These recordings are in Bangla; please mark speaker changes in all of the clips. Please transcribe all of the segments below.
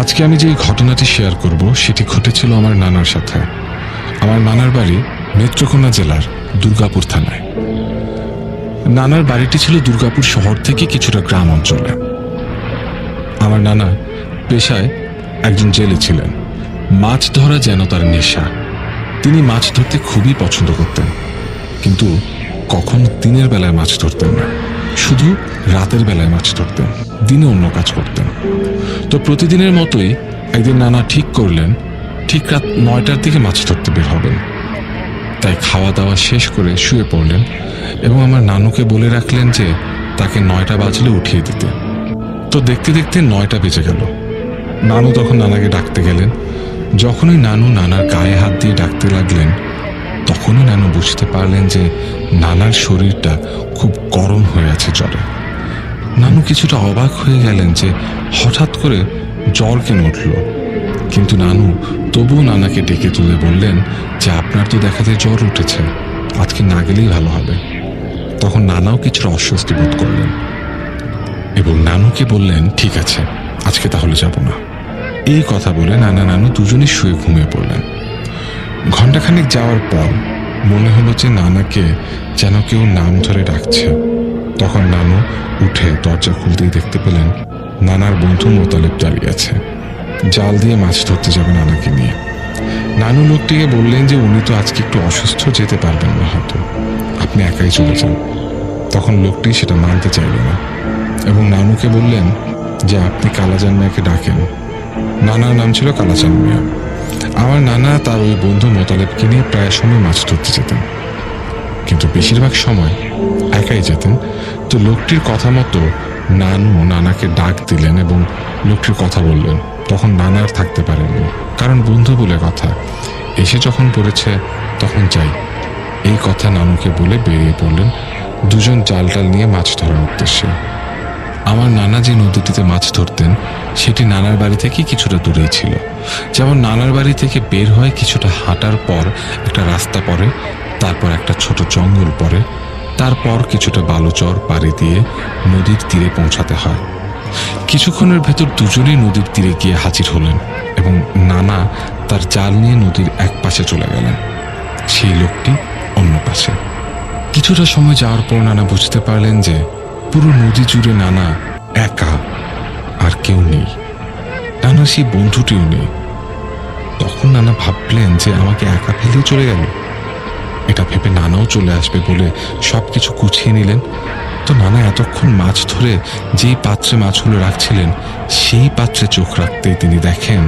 Speaker 1: আজকে আমি যে ঘটনাটি শেয়ার করব সেটি ঘটেছিল আমার নানার সাথে। আমার নানার বাড়ি নেত্রকোনা জেলার দুর্গাপুর থানায়। নানার বাড়িটি ছিল দুর্গাপুর শহর থেকে কিছুটা গ্রাম অঞ্চলে। আমার নানা পেশায় একজন জেলে ছিলেন। মাছ ধরা যেন তার নেশা। তিনি মাছ ধরতে খুবই পছন্দ করতেন, কিন্তু কখনো দিনের বেলায় মাছ ধরতেন না, শুধু রাতের বেলায় মাছ ধরতেন, দিনে অন্য কাজ করতেন। তো প্রতিদিনের মতোই একদিন নানা ঠিক করলেন ঠিক রাত 9টার দিকে মাছ ধরতে বের হবেন। তাই খাওয়া দাওয়া শেষ করে শুয়ে পড়লেন এবং আমার নানুকে বলে রাখলেন যে তাকে 9টা বাজলে উঠিয়ে দিতে। তো দেখতে দেখতে 9টা বেজে গেল। নানু তখন নানাকে ডাকতে গেলেন। যখনই নানু নানার গায়ে হাত দিয়ে ডাকতে লাগলেন, তখনই নানু বুঝতে পারলেন যে নানার শরীরটা খুব গরম হয়ে আছে জ্বরে। নানু কিছুটা অবাক হয়ে গেলেন যে হঠাৎ করে জ্বর কেন উঠল, কিন্তু নানু তবুও নানাকে ডেকে তুলে বললেন যে আপনার তো দেখাতে জ্বর উঠেছে, আজকে না গেলেই ভালো হবে। তখন নানাও কিছুটা অস্বস্তি বোধ করলেন এবং নানুকে বললেন ঠিক আছে, আজকে তাহলে যাব না। এই কথা বলে নানা নানু দুজনেই শুয়ে ঘুমিয়ে পড়লেন। ঘণ্টাখানেক যাওয়ার পর মনে হলো যে নানাকে যেন কেউ নাম ধরে ডাকছে। তখন নানু উঠে দরজা খুলতেই দেখতে পেলেন নানার বন্ধু মোতালেব দাঁড়িয়ে আছে, জাল দিয়ে মাছ ধরতে যাবে নানাকে নিয়ে। নানু লোকটিকে বললেন যে উনি তো আজকে একটু অসুস্থ, যেতে পারবেন না, হয়তো আপনি একাই চলে যান। তখন লোকটি সেটা মানতে চাইল না এবং নানুকে বললেন যে আপনি কালাজান মিয়াকে ডাকেন। নানার নাম ছিল কালাচান মিয়া। আমার নানা তার ওই বন্ধু মোতালেবকে নিয়ে প্রায় সময় মাছ ধরতে যেতেন, কিন্তু বেশিরভাগ সময় একাই যেতেন। তো লোকটির কথা মতো নানু নানাকে ডাক দিলেন এবং লোকটির কথা বললেন। তখন নানা আর থাকতে পারেননি, কারণ বন্ধু বলে কথা, এসে যখন পড়েছে তখন যাই, এই কথা নানুকে বলে বেরিয়ে পড়লেন দুজন জাল টাল নিয়ে মাছ ধরার উদ্দেশ্যে। আমার নানা যে নদীটিতে মাছ ধরতেন সেটি নানার বাড়ি থেকে কিছুটা দূরেই ছিল। যেমন নানার বাড়ি থেকে বের হয়ে কিছুটা হাঁটার পর একটা রাস্তা পড়ে, তারপর একটা ছোট জঙ্গল পড়ে, তারপর কিছুটা বালুচর পাড়ি দিয়ে নদীর তীরে পৌঁছাতে হয়। কিছুক্ষণের ভেতর দুজনেই নদীর তীরে গিয়ে হাজির হলেন এবং নানা তার জাল নিয়ে নদীর এক পাশে চলে গেলেন, সেই লোকটি অন্য পাশে। কিছুটা সময় যাওয়ার পর নানা বুঝতে পারলেন যে পুরো নদী জুড়ে নানা একা, আর কেউ নেই। নানা সেই বন্ধুটিও নেই। তখন নানা ভাবলেন যে আমাকে একা ফেলেই চলে গেল। এটা ভেবে নানাও চলে আসবে বলে সবকিছু গুছিয়ে নিলেন। তো নানা এতক্ষণ মাছ ধরে যেই পাত্রে মাছগুলো রাখছিলেন সেই পাত্রে চোখ রাখতেই তিনি দেখেন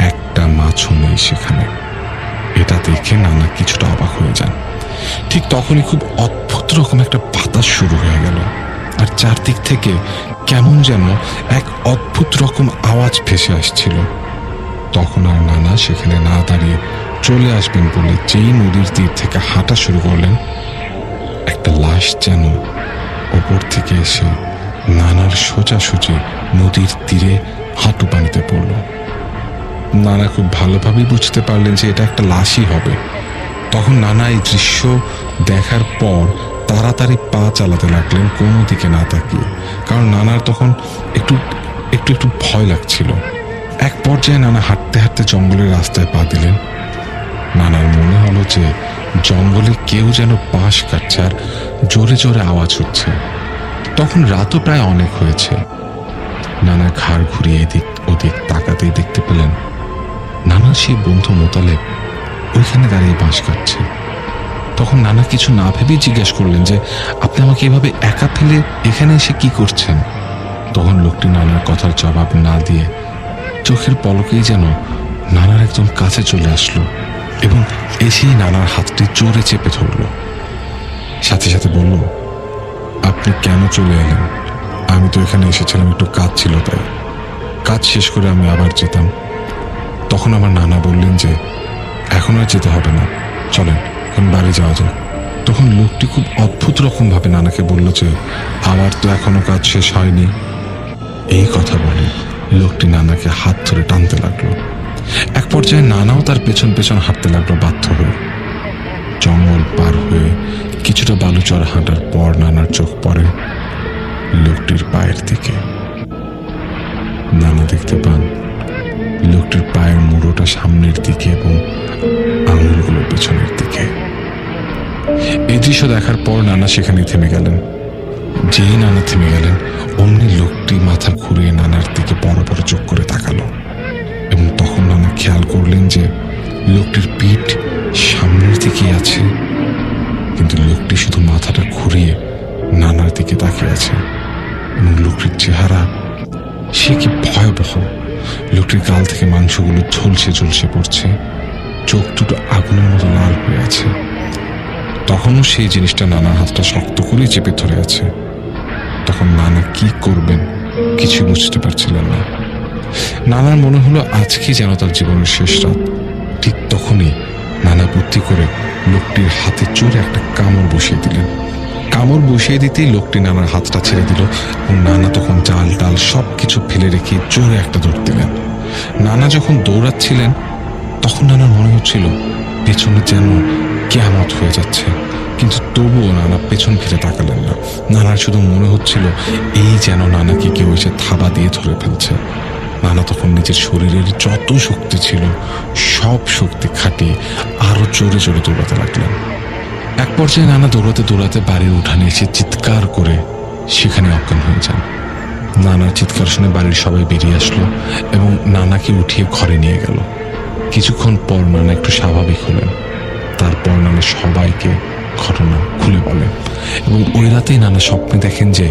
Speaker 1: একটা মাছও নেই সেখানে। এটা দেখে নানা কিছুটা অবাক হয়ে যান। ঠিক তখনই খুব অদ্ভুত রকম একটা বাতাস শুরু হয়ে গেল, আর চারদিক থেকে কেমন যেন এক অদ্ভুত রকম আওয়াজ ভেসে আসছিল। তখন আর নানা সেখানে না দাঁড়িয়ে চলে আসবেন বলে যেই নদীর তীর থেকে হাঁটা শুরু করলেন, একটা লাশ যেন ওপর থেকে এসে নানার সোজাসুজি নদীর তীরে হাঁটু পানিতে পড়ল। নানা খুব ভালোভাবেই বুঝতে পারলেন যে এটা একটা লাশই হবে। তখন নানা এই দৃশ্য দেখার পর তাড়াতাড়ি পা চালাতে লাগলেন কোনো দিকে না তাকিয়ে, কারণ নানার তখন একটু একটু একটু ভয় লাগছিল। এক পর্যায়ে নানা হাঁটতে হাঁটতে জঙ্গলের রাস্তায় পা দিলেন। নানার মনে হলো যে জঙ্গলে কেউ যেন বাঁশ কাটছে আর জোরে জোরে আওয়াজ হচ্ছে। তখন রাতও প্রায় অনেক হয়েছে। নানা ঘাড় ঘুরিয়ে এদিক ওদিক তাকাতেই দেখতে পেলেন নানা সেই বন্ধু মোতালেব ওইখানে দাঁড়িয়ে বাঁশ কাটছে। তখন নানা কিছু না ভেবেই জিজ্ঞেস করলেন যে আপনি আমাকে এভাবে একা ফেলে এখানে এসে কি করছেন? তখন লোকটি নানার কথার জবাব না দিয়ে চোখের পলকেই যেন নানার একদম কাছে চলে আসলো এবং এসেই নানার হাতটি জোরে চেপে ধরল। সাথে সাথে বলল, আপনি কেন চলে এলেন? আমি তো এখানে এসেছিলাম, একটু কাজ ছিল, তাই কাজ শেষ করে আমি আবার যেতাম। তখন আমার নানা বললেন যে এখন আর যেতে হবে না, চলেন এখন বাড়ি যাওয়া যায়। তখন লোকটি খুব অদ্ভুত রকম ভাবে নানাকে বলল যে আমার তো এখনো কাজ শেষ হয়নি। এই কথা বলে লোকটি নানাকে হাত ধরে টানতে লাগলো। এক পর্যায়ে নানাও তার পেছন পেছন হাঁটতে লাগলো বাধ্য হয়ে। জঙ্গল পার হয়ে কিছুটা বালুচর হাঁটার পর নানার চোখ পড়ে লোকটির পায়ের দিকে। নানা দেখতে পান লোকটির পায়ের মুড়োটা সামনের দিকে এবং আঙুলগুলো পেছনের দিকে। এই দৃশ্য দেখার পর নানা সেখানে থেমে গেলেন। যেই নানা থেমে গেলেন, অমনি লোকটি মাথা ঘুরিয়ে নানার দিকে বড় বড় চোখ করে তাকালো এবং তখন নানা খেয়াল করলেন যে লোকটির পিঠ সামনের দিকেই আছে, কিন্তু লোকটি শুধু মাথাটা ঘুরিয়ে নানার দিকে তাকিয়ে আছে। এবং লোকটির চেহারা সে কি ভয়াবহ! লোকটির গাল থেকে মাংসগুলো ঝলসে ঝলসে পড়ছে, চোখ দুটো আগুনের মতো লাল হয়ে আছে। তখনও সেই জিনিসটা নানার হাতটা শক্ত করে চেপে ধরে আছে। তখন নানা কি করবেন কিছু বুঝতে পারছিলেন না। নানার মনে হলো আজকে যেন তার জীবনের শেষ রাত। ঠিক তখনই নানা বুদ্ধি করে লোকটির হাতে জোরে একটা কামড় বসিয়ে দিলেন। কামড় বসিয়ে দিতেই লোকটি নানার হাতটা ছেড়ে দিল এবং নানা তখন জাল টাল সব কিছু ফেলে রেখে জোরে একটা দৌড় দিলেন। নানা যখন দৌড়াচ্ছিলেন তখন নানার মনে হচ্ছিল পেছনে যেন কিয়ামত হয়ে যাচ্ছে, কিন্তু তবুও নানা পেছন ফিরে তাকালেন না। নানার শুধু মনে হচ্ছিল এই যেন নানাকে কেউ এসে থাবা দিয়ে ধরে ফেলছে। নানা তখন নিজের শরীরের যত শক্তি ছিল সব শক্তি খাটিয়ে আরো জোরে জোরে দৌড়াতে লাগলেন। এক পর্যায়ে নানা দৌড়াতে দৌড়াতে বাড়ির উঠানে এসে চিৎকার করে সেখানে অজ্ঞান হয়ে যান। নানার চিৎকার শুনে বাড়ির সবাই বেরিয়ে আসলো এবং নানাকে উঠিয়ে ঘরে নিয়ে গেল। কিছুক্ষণ পর নানা একটু স্বাভাবিক হলেন। তারপর নানা সবাইকে ঘটনা খুলে বলেন এবং ওই রাতেই নানা স্বপ্নে দেখেন যে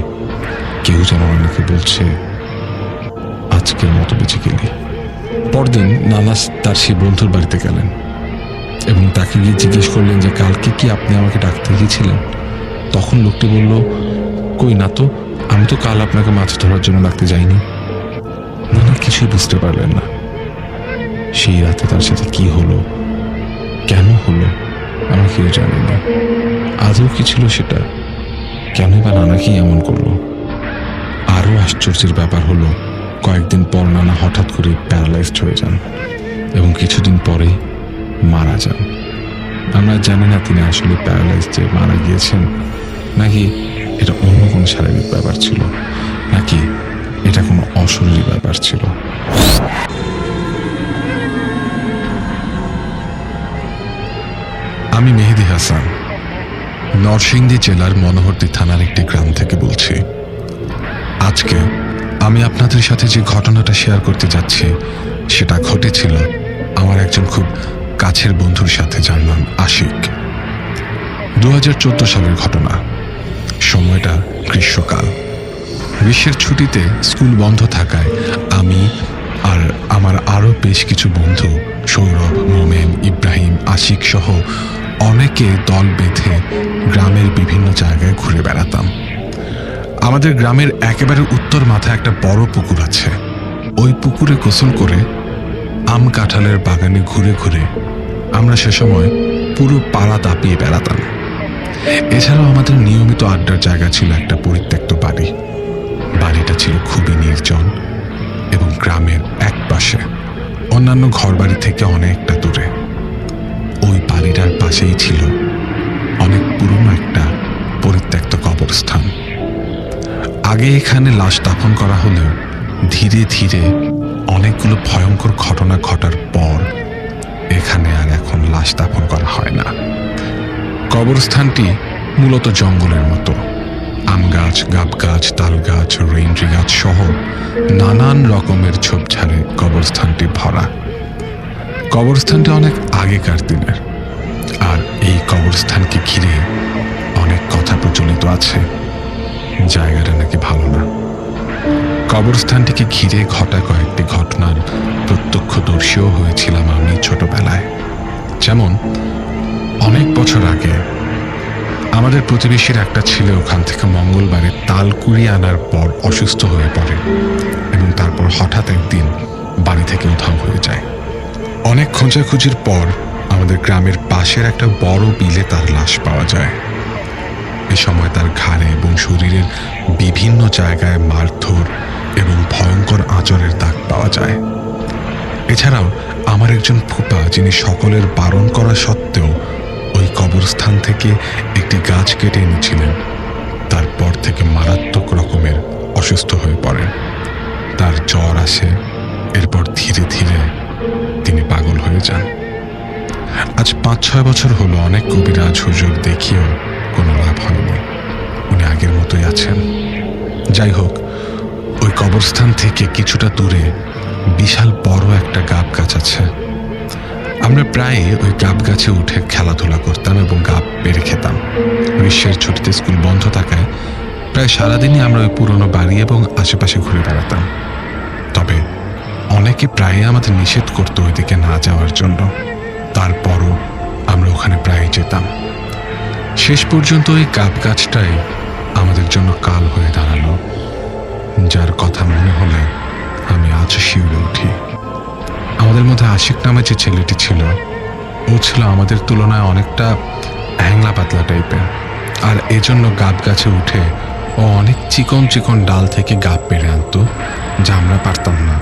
Speaker 1: কেউ যেন নানাকে বলছে, আজকের মতো বেঁচে গেলি। পরদিন নানা তার সেই বন্ধুর বাড়িতে গেলেন এবং তাকে গিয়ে জিজ্ঞেস করলেন যে কালকে কি আপনি আমাকে ডাকতে গিয়েছিলেন? তখন লোকটি বলল, কই না তো, আমি তো কাল আপনাকে মাছ ধরার জন্য ডাকতে যাইনি। নানা কিছুই বুঝতে পারলেন না। সেই রাতে তার সাথে কি হলো, কেন হলো, আমরা কেউ জানি না। আদৌ কি ছিল সেটা? কেন বা নানাকেই এমন করলো? আরো আশ্চর্যের ব্যাপার হলো, কয়েকদিন পর নানা হঠাৎ করে প্যারালাইজড হয়ে যান এবং কিছুদিন পরেই মারা যান। আমরা জানি না তিনি আসলে প্যারালাইজড মারা গিয়েছেন, নাকি এটা অন্য কোনো শারীরিক ব্যাপার ছিল, নাকি এটা কোনো অশরীরী ব্যাপার ছিল। আমি মেহেদি হাসান, নরসিংদী জেলার মনোহরদী থানার একটি গ্রাম থেকে বলছি। আজকে আমি আপনাদের সাথে যে ঘটনাটা শেয়ার করতে যাচ্ছি সেটা ঘটেছিল আমার একজন খুব কাছের বন্ধুর সাথে, যার নাম আশিক। 2014 সালের ঘটনা। সময়টা গ্রীষ্মকাল। গ্রীষ্মের ছুটিতে স্কুল বন্ধ থাকায় আমি আর আমার আরো বেশ কিছু বন্ধু, সৌরভ, মোমেন, ইব্রাহিম, আশিক সহ অনেকে দল বেঁধে গ্রামের বিভিন্ন জায়গায় ঘুরে বেড়াতাম। আমাদের গ্রামের একেবারে উত্তর মাথায় একটা বড় পুকুর আছে। ওই পুকুরে গোসল করে আম কাঁঠালের বাগানে ঘুরে ঘুরে আমরা সে সময় পুরো পাড়া দাপিয়ে বেড়াতাম। এছাড়াও আমাদের নিয়মিত আড্ডার জায়গা ছিল একটা পরিত্যক্ত বাড়ি। বাড়িটা ছিল খুবই নির্জন এবং গ্রামের এক পাশে, অন্যান্য ঘরবাড়ি থেকে অনেকটা দূরে। ওই বাড়িটার পাশেই ছিল অনেক পুরনো একটা পরিত্যক্ত কবরস্থান। আগে এখানে লাশ দাফন করা হলেও ধীরে ধীরে অনেকগুলো ভয়ঙ্কর ঘটনা ঘটার পর এখানে আর এখন লাশ দাফন করা হয় না। কবরস্থানটি মূলত জঙ্গলের মতো। আম গাছ, গাব গাছ, তাল গাছ, রেইনট্রি গাছ সহ নানান রকমের ঝোপঝাড়ে কবরস্থানটি ভরা। কবরস্থানটি অনেক আগেকার দিনের, আর এই কবরস্থানকে ঘিরে অনেক কথা প্রচলিত আছে। জায়গাটা নাকি ভালো না। কবরস্থানটিকে ঘিরে ঘটা কয়েকটি ঘটনার প্রত্যক্ষদর্শীও হয়েছিলাম আমি ছোটবেলায়। যেমন অনেক বছর আগে আমাদের প্রতিবেশীর একটা ছেলে ওখান থেকে মঙ্গলবারে তাল কুড়িয়ে আনার পর অসুস্থ হয়ে পড়ে এবং তারপর হঠাৎ একদিন বাড়ি থেকে উধাও হয়ে যায়। অনেক খোঁজাখুঁজির পর আমাদের গ্রামের পাশের একটা বড় বিলে তার লাশ পাওয়া যায়। এ সময় তার ঘাড়ে এবং শরীরের বিভিন্ন জায়গায় মারধর এবং ভয়ঙ্কর আঁচড়ের দাগ পাওয়া যায়। এছাড়াও আমার একজন ফুপা, যিনি সকলের বারণ করা সত্ত্বেও ওই কবরস্থান থেকে একটি গাছ কেটে এনেছিলেন, তারপর থেকে মারাত্মক রকমের অসুস্থ হয়ে পড়েন। তার জ্বর আসে, এরপর ধীরে ধীরে তিনি পাগল হয়ে যান। আজ 5-6 বছর হলো অনেক কবিরাজ হুজুর দেখিয়েও কোনো লাভ হয়নি। উনি আগের মতোই আছেন। যাই হোক, ওই কবরস্থান থেকে কিছুটা দূরে বিশাল বড় একটা গাব গাছ আছে। আমরা প্রায় ওই গাব গাছে উঠে খেলাধুলা করতাম এবং গাব পেড়ে খেতাম। গ্রীষ্মের ছুটিতে স্কুল বন্ধ থাকায় প্রায় সারাদিনই আমরা ওই পুরনো বাড়ি এবং আশেপাশে ঘুরে বেড়াতাম। তবে অনেকে প্রায় আমাদের নিষেধ করতো ওইদিকে না যাওয়ার জন্য। তারপরও আমরা ওখানে প্রায় যেতাম। শেষ পর্যন্ত ওই গাব গাছটাই আমাদের জন্য কাল হয়ে দাঁড়ালো, যার কথা মনে হলে আমি আজ শিউরে উঠি। আমাদের মধ্যে আশিক নামে যে ছেলেটি ছিল, ও ছিল আমাদের তুলনায় অনেকটা হ্যাংলা পাতলা টাইপের, আর এজন্য গাব গাছে উঠে ও অনেক চিকন চিকন ডাল থেকে গাব পেড়ে আনতো, যা আমরা পারতাম না।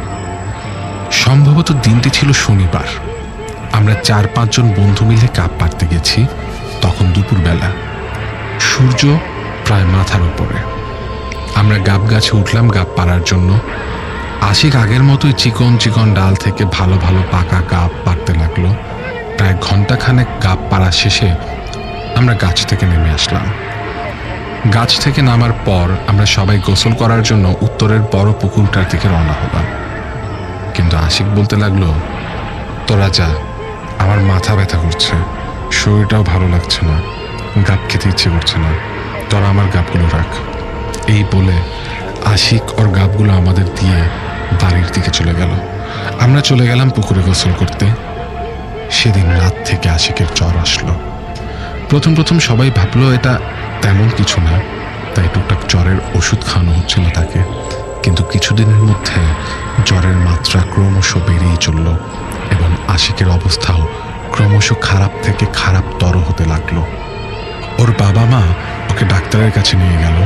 Speaker 1: সম্ভবত দিনটি ছিল শনিবার। আমরা 4-5 জন বন্ধু মিলে গাব পাড়তে গেছি। তখন দুপুরবেলা, সূর্য প্রায় মাথার উপরে। আমরা গাব গাছে উঠলাম গাব পাড়ার জন্য। আশিক আগের মতোই চিকন চিকন ডাল থেকে ভালো ভালো পাকা গাব পাড়তে লাগলো। প্রায় ঘন্টাখানেক গাব পাড়া শেষে আমরা গাছ থেকে নেমে আসলাম। গাছ থেকে নামার পর আমরা সবাই গোসল করার জন্য উত্তরের বড় পুকুরটার দিকে রওনা হলাম। কিন্তু আশিক বলতে লাগলো, তোরা যা, আমার মাথা ব্যথা করছে, শরীরটাও ভালো লাগছে না, গাব খেতে ইচ্ছে করছে না, তোরা আমার গাবগুলো রাখ। এই বলে আশিক ওর গাবগুলো আমাদের দিয়ে বাড়ির দিকে চলে গেল। আমরা চলে গেলাম পুকুরে গোসল করতে। সেদিন রাত থেকে আশিকের জ্বর আসলো। প্রথম সবাই ভাবলো এটা তেমন কিছু না, তাই টুকটাক জ্বরের ওষুধ খাওয়ানো হচ্ছিল তাকে। কিন্তু কিছুদিনের মধ্যে জ্বরের মাত্রা ক্রমশ বেড়েই চলল এবং আশিকের অবস্থাও ক্রমশ খারাপ থেকে খারাপতর হতে লাগলো। ওর বাবা মা ওকে ডাক্তারের কাছে নিয়ে গেল।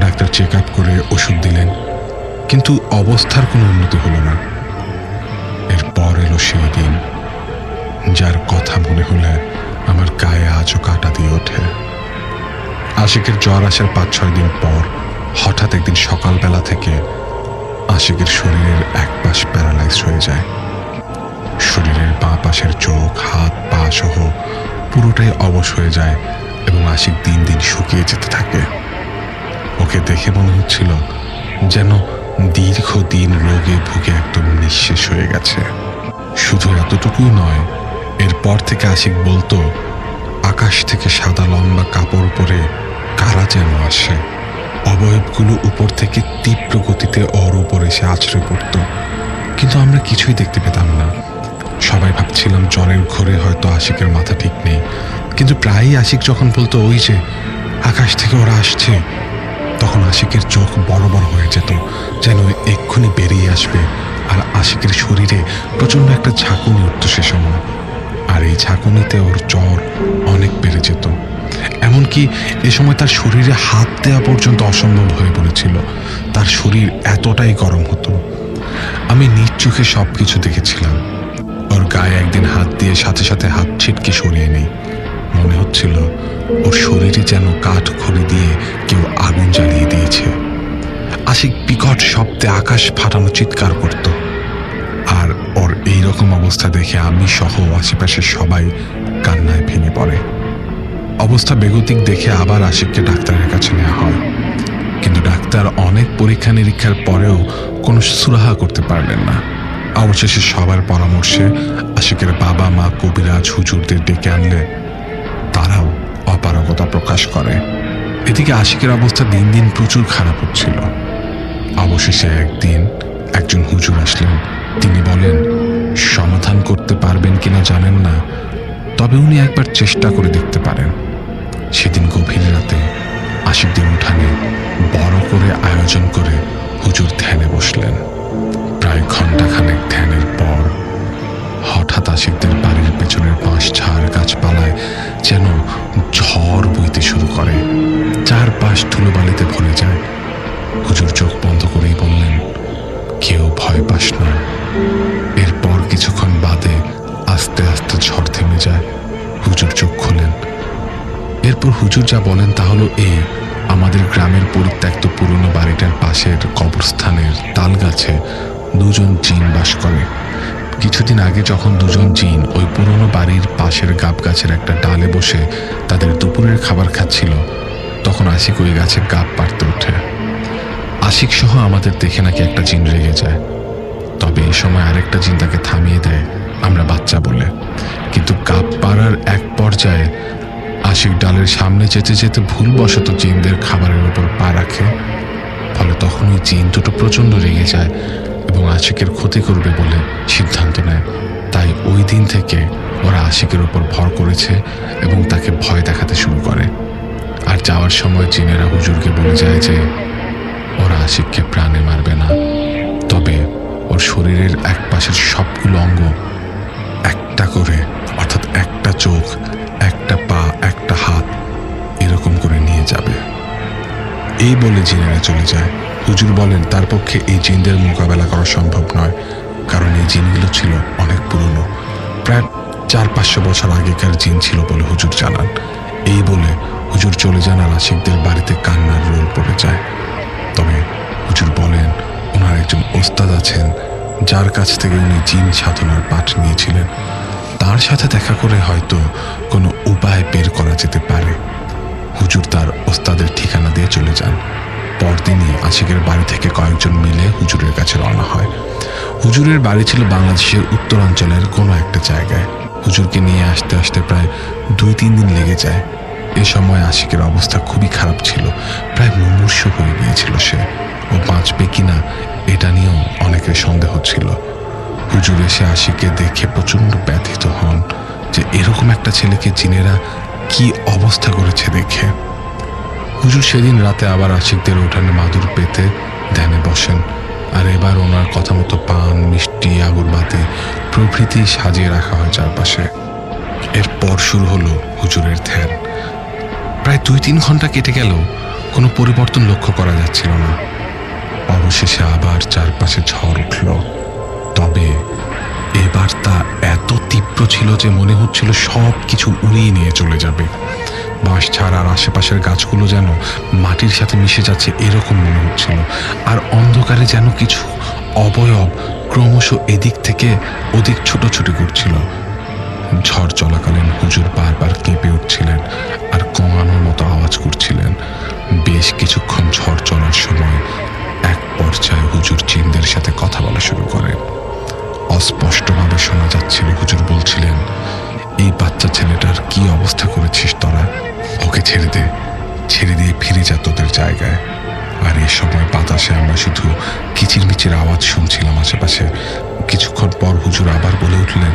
Speaker 1: ডাক্তার চেক আপ করে ওষুধ দিলেন, কিন্তু অবস্থার কোনো উন্নতি হলো না। এরপর এলো সেই দিন, যার কথা মনে হলে আমার গায়ে আজও কাঁটা দিয়ে ওঠে। আশিকের জ্বর আসার 5-6 দিন পর হঠাৎ একদিন সকালবেলা থেকে আশিকের শরীরের এক পাশ প্যারালাইজ হয়ে যায়। শরীরের বাঁ পাশের চোখ, হাত, পা সহ পুরোটাই অবশ হয়ে যায় এবং আশিক দিন দিন শুকিয়ে যেতে থাকে। ওকে দেখে মনে হচ্ছিল যেন দীর্ঘদিন রোগে ভুগে একদম নিঃশেষ হয়ে গেছে। শুধু এতটুকুই নয়, এরপর থেকে আশিক বলতো আকাশ থেকে সাদা লম্বা কাপড় পরে কারা যেন আসে। অবয়বগুলো উপর থেকে তীব্র গতিতে ওর উপর এসে আছড়ে পড়ত, কিন্তু আমরা কিছুই দেখতে পেতাম না। সবাই ভাবছিলাম জ্বরের ঘোরে হয়তো আশিকের মাথা ঠিক নেই। কিন্তু প্রায়ই আশিক যখন বলতো ওই যে আকাশ থেকে ওরা আসছে, তখন আশিকের চোখ বড় বড় হয়ে যেত, যেন এক্ষুনি বেরিয়ে আসবে। আর আশিকের শরীরে প্রচণ্ড একটা ঝাঁকুনি উঠত সে সময়। আর এই ঝাঁকুনিতে ওর জ্বর অনেক বেড়ে যেত। এমনকি এ সময় তার শরীরে হাত দেওয়া পর্যন্ত অসম্ভব হয়ে পড়েছিল। তার শরীর এতটাই গরম হতো। আমি নিজ চোখে সব কিছু দেখেছিলাম। ওর গায়ে একদিন হাত দিয়ে সাথে সাথে হাত ছিটকে সরিয়ে নেই। মনে হচ্ছিল ওর শরীরে যেন কাঠ খড়ি দিয়ে কেউ আগুন জ্বালিয়ে দিয়েছে। আশিক বিকট শব্দে আকাশ ফাটানো চিৎকার করত। আর ওর এইরকম অবস্থা দেখে আমি সহ আশেপাশের সবাই কান্নায় ভেঙে পড়ে। অবস্থা বেগতিক দেখে আবার আশিককে ডাক্তারের কাছে নেওয়া হয়, কিন্তু ডাক্তার অনেক পরীক্ষা নিরীক্ষার পরেও কোনো সুরাহা করতে পারলেন না। অবশেষে সবার পরামর্শে আশিকের বাবা মা কবিরাজ হুজুরদের ডেকে আনলে তারাও অপারগতা প্রকাশ করে। এদিকে আশিকের অবস্থা দিন দিন প্রচুর খারাপ হচ্ছিল। অবশেষে একদিন একজন হুজুর আসলেন। তিনি বলেন সমাধান করতে পারবেন কিনা জানেন না, তবে উনি একবার চেষ্টা করে দেখতে পারেন। সেদিন গভীর রাতে আশিকদের উঠানে বড় করে আয়োজন করে হুজুর ধ্যানে বসলেন। প্রায় ঘন্টাখানেক ধ্যানের পর হঠাৎ আশিকদের বাড়ির পেছনের বাঁশ ঝাড় গাছপালায় যেন ঝড় বইতে শুরু করে। চারপাশ ধুলোবালিতে ভরে যায়। হুজুর চোখ বন্ধ করেই বললেন, কেউ ভয় পাস না। এরপর কিছুক্ষণ বাদে আস্তে আস্তে ঝড় থেমে যায়। হুজুর চোখ খোলেন। এরপর হুজুর যা বলেন তা হলো এই, আমাদের গ্রামের পরিত্যক্ত পুরনো বাড়িটার পাশের কবরস্থানের তাল গাছে 2 জন জিন বাস করে। কিছুদিন আগে যখন দুজন জিন ওই পুরনো বাড়ির পাশের গাব গাছের একটা ডালে বসে তাদের দুপুরের খাবার খাচ্ছিল, তখন আশিক ওই গাছে গাব পাড়তে ওঠে। আশিক সহ আমাদের দেখে নাকি একটা জিন রেগে যায়, তবে এই সময় আরেকটা জিন তাকে থামিয়ে দেয় আমরা বাচ্চা বলে। কিন্তু গাব পাড়ার এক পর্যায়ে আশিক ডালের সামনে যেতে যেতে ভুলবশত জিনদের খাবারের উপর পা রাখে। ফলে তখন ওই জিন দুটো প্রচণ্ড রেগে যায় এবং আশিকের ক্ষতি করবে বলে সিদ্ধান্ত নেয়। তাই ওই দিন থেকে ওরা আশিকের ওপর ভর করেছে এবং তাকে ভয় দেখাতে শুরু করে। আর যাওয়ার সময় জিনেরা হুজুরকে বলে যায় যে ওরা আশিককে প্রাণে মারবে না, তবে ওর শরীরের এক পাশের সবগুলো অঙ্গ একটা করে, অর্থাৎ একটা চোখ, একটা পা, একটা হাত এরকম করে নিয়ে যাবে। এই বলে জিনেরা চলে যায়। হুজুর বলেন তার পক্ষে এই জিনদের মোকাবেলা করা সম্ভব নয়, কারণ এই জিনগুলো ছিল অনেক পুরনো, প্রায় 400-500 বছর আগেকার জিন ছিল বলে হুজুর জানান। এই বলে হুজুর চলে যান আর আশিকদের বাড়িতে কান্নার রোল পড়ে যায়। তবে হুজুর বলেন ওনার একজন ওস্তাদ আছেন যার কাছ থেকে উনি জিন সাধনার পাঠ নিয়েছিলেন। তার সাথে দেখা করে হয়তো কোনো উপায় বের করা যেতে পারে। হুজুর তার ওস্তাদের ঠিকানা দিয়ে চলে যান। পরদিনই আশিকের বাড়ি থেকে কয়েকজন মিলে হুজুরের কাছে রওনা হয়। হুজুরের বাড়ি ছিল বাংলাদেশের উত্তরাঞ্চলের কোনো একটা জায়গায়। হুজুরকে নিয়ে আসতে আসতে প্রায় 2-3 দিন লেগে যায়। এ সময় আশিকের অবস্থা খুবই খারাপ ছিল, প্রায় মুমূর্ষু হয়ে গিয়েছিল সে। ও বাঁচবে কিনা এটা নিয়েও অনেকের সন্দেহ ছিল। হুজুর এসে আশিককে দেখে প্রচণ্ড ব্যথিত হন যে এরকম একটা ছেলেকে জিনেরা কি অবস্থা করেছে দেখে। হুজুর সেদিন রাতে আবার আশিকদের উঠানে মাদুর পেতে ধ্যানে বসেন, আর এবার ওনার কথা মতো পান, মিষ্টি, আগরবাতি প্রভৃতি সাজিয়ে রাখা হয় চারপাশে। এরপর শুরু হলো হুজুরের ধ্যান। প্রায় 2-3 ঘন্টা কেটে গেল, কোনো পরিবর্তন লক্ষ্য করা যাচ্ছিল না। অবশেষে আবার চারপাশে ঝড় উঠল, তবে এবার তা এত তীব্র ছিল যে মনে হচ্ছিল সব কিছু উড়িয়ে নিয়ে চলে যাবে। বাঁশ ছাড় আর আশেপাশের গাছগুলো যেন মাটির সাথে মিশে যাচ্ছে এরকম মনে হচ্ছিল। আর অন্ধকারে যেন কিছু অবয়ব ক্রমশ এদিক থেকে ওদিক ছুটোছুটি করছিল। ঝড় চলাকালীন হুজুর বারবার কেঁপে উঠছিলেন আর কমানোর মতো আওয়াজ করছিলেন। বেশ কিছুক্ষণ ঝড় চলার সময় এক পর্যায়ে হুজুর জিনদের সাথে কথা বলা শুরু করেন। অস্পষ্টভাবে শোনা যাচ্ছিল হুজুর বলছিলেন, এই বাচ্চা ছেলেটার কি অবস্থা করেছিস তোরা, ওকে ছেড়ে দে, ছেড়ে দিয়ে ফিরে যা তোদের জায়গায়। আর এ সময় বাতাসে আমরা শুধু কিচিরমিচির আওয়াজ শুনছিলাম আশেপাশে। কিছুক্ষণ পর হুজুর আবার বলে উঠলেন,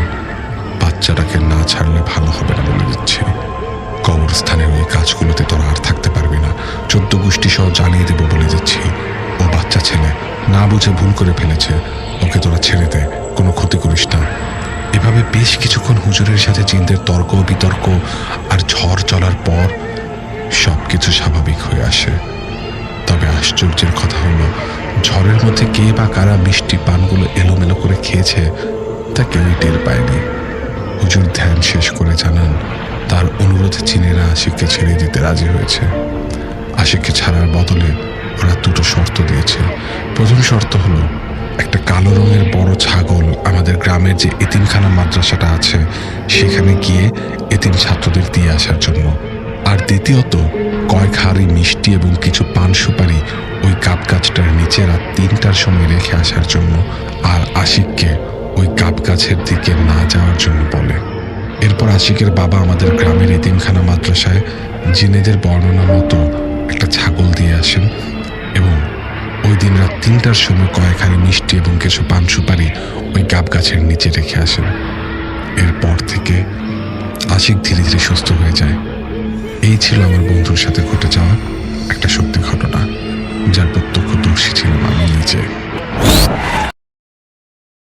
Speaker 1: বাচ্চাটাকে না ছাড়লে ভালো হবে না বলে দিচ্ছে। কবরস্থানের ওই কাজগুলোতে তোরা আর থাকতে পারবি না, 14 গোষ্ঠী সহ জ্বালিয়ে দেবো বলে দিচ্ছি। ও বাচ্চা ছেলে, না বুঝে ভুল করে ফেলেছে, ওকে তোরা ছেড়ে দে, কোনো ক্ষতি করিস না। এভাবে বেশ কিছুক্ষণ হুজুরের সাথে জিনদের তর্ক বিতর্ক আর ঝড় চলার পর সবকিছু স্বাভাবিক হয়ে আসে। তবে আশ্চর্যের কথা হলো, ঝড়ের মধ্যে কে বা কারা মিষ্টি পানগুলো এলোমেলো করে খেয়েছে তা কেউই টের পায়নি। হুজুর ধ্যান শেষ করে জানান তার অনুরোধে জিনেরা আশিককে ছেড়ে দিতে রাজি হয়েছে। আশিককে ছাড়ার বদলে ওরা 2টো শর্ত দিয়েছে। প্রথম শর্ত হলো একটা কালো রঙের বড় ছাগল আমাদের গ্রামের যে এতিমখানা মাদ্রাসাটা আছে সেখানে গিয়ে এতিম ছাত্রদের দিয়ে আসার জন্য। আর দ্বিতীয়ত কয়েক হাঁড়ি মিষ্টি এবং কিছু পান সুপারি ওই গাব গাছটার নিচে রাত 3টার সময় রেখে আসার জন্য। আর আশিককে ওই গাব গাছের দিকে না যাওয়ার জন্য বলে। এরপর আশিকের বাবা আমাদের গ্রামের এতিমখানা মাদ্রাসায় জিনেদের বর্ণনা মতো একটা ছাগল দিয়ে আসেন এবং ওই দিন রাত 3টার সময় কয়েক হাঁড়ি মিষ্টি এবং কিছু পান সুপারি ওই গাব গাছের নিচে রেখে আসেন। এরপর থেকে আশিক ধীরে ধীরে সুস্থ হয়ে যায়। এই ছিল আমার বন্ধুর সাথে ঘটে যাওয়া একটা সত্যি ঘটনা, যার প্রত্যক্ষদর্শী ছিলাম আমি নিজে।